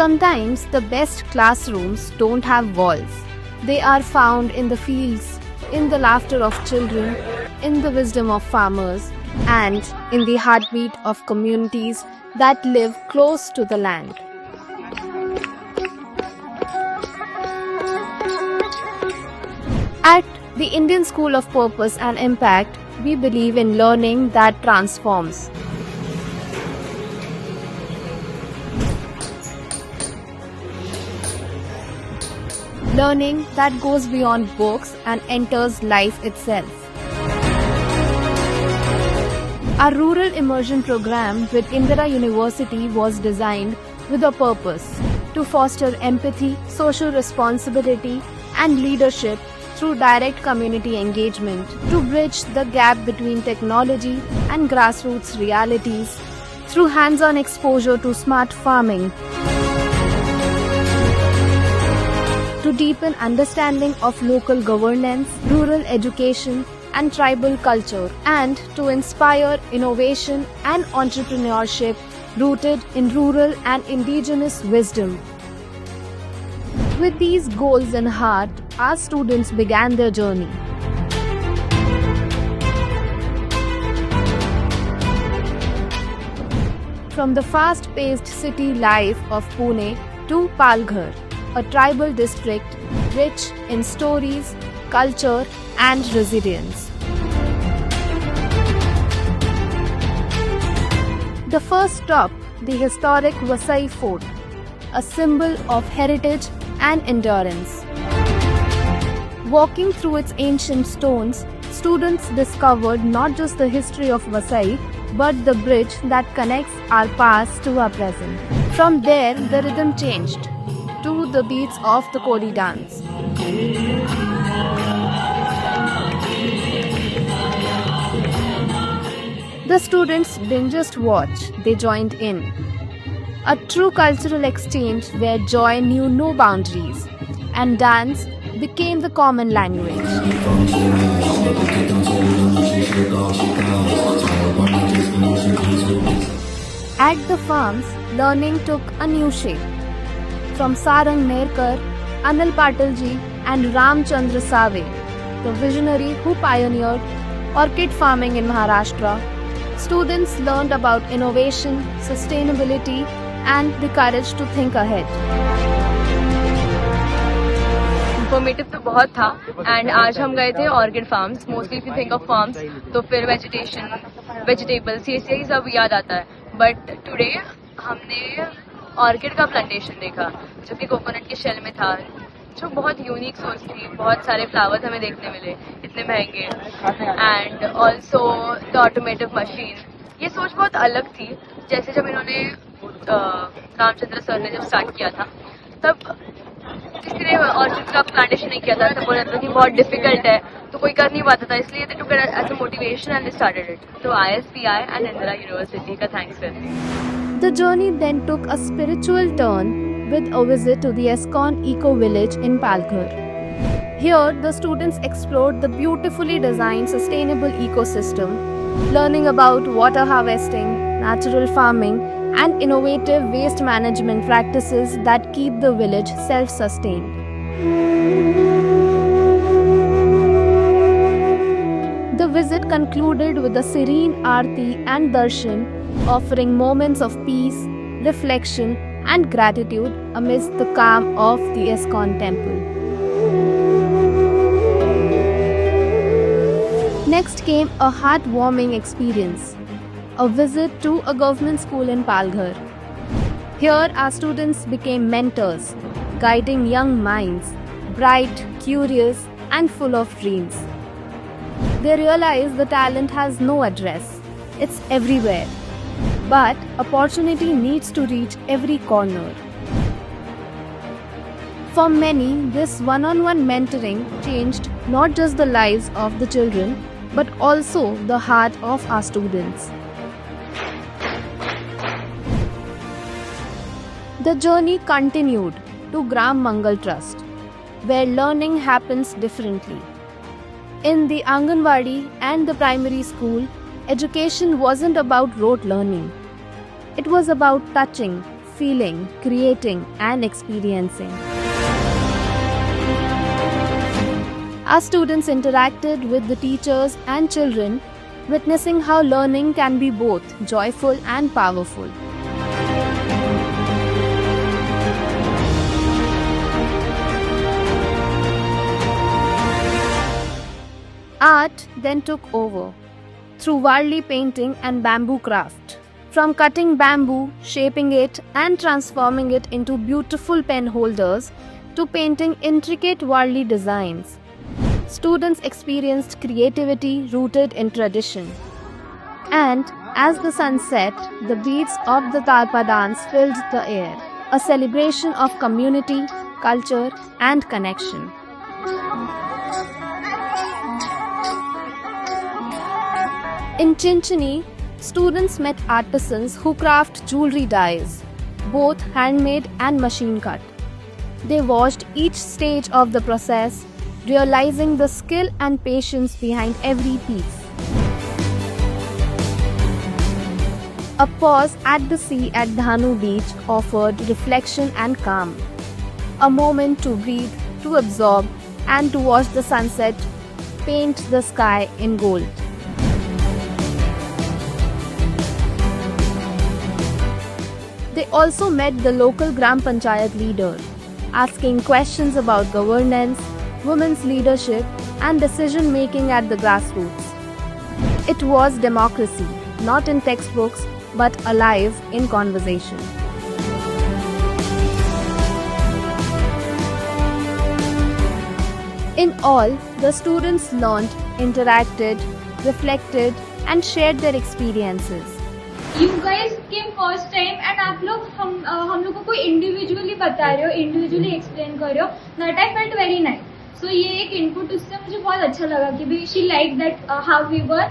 Sometimes the best classrooms don't have walls. They are found in the fields, in the laughter of children, in the wisdom of farmers, and in the heartbeat of communities that live close to the land. At the Indian School of Purpose and Impact, we believe in learning that transforms. Learning that goes beyond books and enters life itself. Our rural immersion program with Indira University was designed with a purpose to foster empathy, social responsibility, and leadership through direct community engagement, to bridge the gap between technology and grassroots realities through hands-on exposure to smart farming, to deepen understanding of local governance, rural education, and tribal culture, and to inspire innovation and entrepreneurship rooted in rural and indigenous wisdom. With these goals in heart, our students began their journey. From the fast-paced city life of Pune to Palghar, a tribal district rich in stories, culture, and resilience. The first stop, the historic Vasai Fort, a symbol of heritage and endurance. Walking through its ancient stones, students discovered not just the history of Vasai, but the bridge that connects our past to our present. From there, the rhythm changed to the beats of the Kodi dance. The students didn't just watch, they joined in. A true cultural exchange where joy knew no boundaries and dance became the common language. At the farms, learning took a new shape. From Sarang Nerkar, Anil Patilji, and Ramchandra Save, the visionary who pioneered orchid farming in Maharashtra, students learned about innovation, sustainability, and the courage to think ahead. Informative तो बहुत था and आज हम गए थे orchid farms. Mostly if you think of farms तो फिर vegetables ये सब याद आता है, बट टुडे हमने ऑर्किड का प्लांटेशन देखा जो कि कोकोनट के शेल में था, जो बहुत यूनिक सोच थी. बहुत सारे फ्लावर्स हमें देखने मिले इतने महंगे, and also the automotive machine. ये सोच बहुत अलग थी. जैसे जब इन्होंने रामचंद्र सर ने जब स्टार्ट किया था तब किसी ने ऑर्चिड का प्लांटेशन नहीं किया था, तब बोला था कि बहुत डिफिकल्ट है तो कोई कर नहीं पाता था, इसलिए they took it as a motivation and they started it. तो ISPI एंड इंदिरा यूनिवर्सिटी का थैंक्स करती हूँ. The journey then took a spiritual turn with a visit to the ISKCON Eco Village in Palghar. Here, the students explored the beautifully designed sustainable ecosystem, learning about water harvesting, natural farming, and innovative waste management practices that keep the village self-sustained. The visit concluded with a serene aarti and darshan, offering moments of peace, reflection, and gratitude amidst the calm of the ISKCON temple. Next came a heartwarming experience, a visit to a government school in Palghar. Here our students became mentors, guiding young minds, bright, curious, and full of dreams. They realized the talent has no address, it's everywhere. But opportunity needs to reach every corner. For many, this one-on-one mentoring changed not just the lives of the children, but also the heart of our students. The journey continued to Gram Mangal Trust, where learning happens differently. In the Anganwadi and the primary school, education wasn't about rote learning. It was about touching, feeling, creating, and experiencing. Our students interacted with the teachers and children, witnessing how learning can be both joyful and powerful. Art then took over through Warli painting and bamboo craft. From cutting bamboo, shaping it, and transforming it into beautiful pen holders to painting intricate Warli designs, students experienced creativity rooted in tradition. And as the sun set, the beats of the Talpa dance filled the air, a celebration of community, culture, and connection. In Chinchini, students met artisans who craft jewelry dies, both handmade and machine cut. They watched each stage of the process, realizing the skill and patience behind every piece. A pause at the sea at Dhanu Beach offered reflection and calm. A moment to breathe, to absorb, and to watch the sunset paint the sky in gold. They also met the local Gram Panchayat leader, asking questions about governance, women's leadership, and decision making at the grassroots. It was democracy, not in textbooks, but alive in conversation. In all, the students learned, interacted, reflected, and shared their experiences. You guys came first time and आप लोग हम लोगों को individually बता रहे हो, individually explain कर रहे हो. That I felt very nice. So ये एक input उससे मुझे बहुत अच्छा लगा कि भी she liked that how we were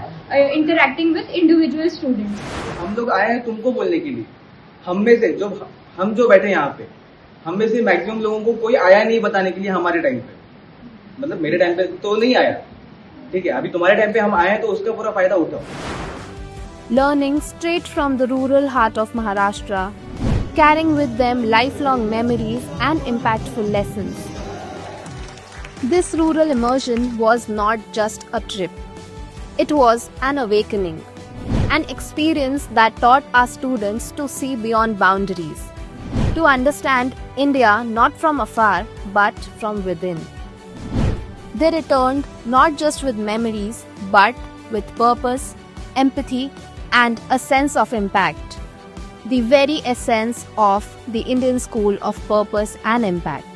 interacting with individual students. हम लोग आए हैं तुमको बोलने के लिए. हम में से जो बैठे यहाँ पे, हम में से मैक्सिमम लोगों को कोई आया नहीं बताने के लिए हमारे टाइम पे. मतलब मेरे टाइम पे तो नहीं आया. ठीक है, अभी तुम्हारे टाइम पे हम आए हैं तो उसका पूरा फायदा उठाओ. Learning straight from the rural heart of Maharashtra, carrying with them lifelong memories and impactful lessons. This rural immersion was not just a trip. It was an awakening, an experience that taught our students to see beyond boundaries, to understand India not from afar but from within. They returned not just with memories but with purpose, empathy, and a sense of impact, the very essence of the Indian School of Purpose and Impact.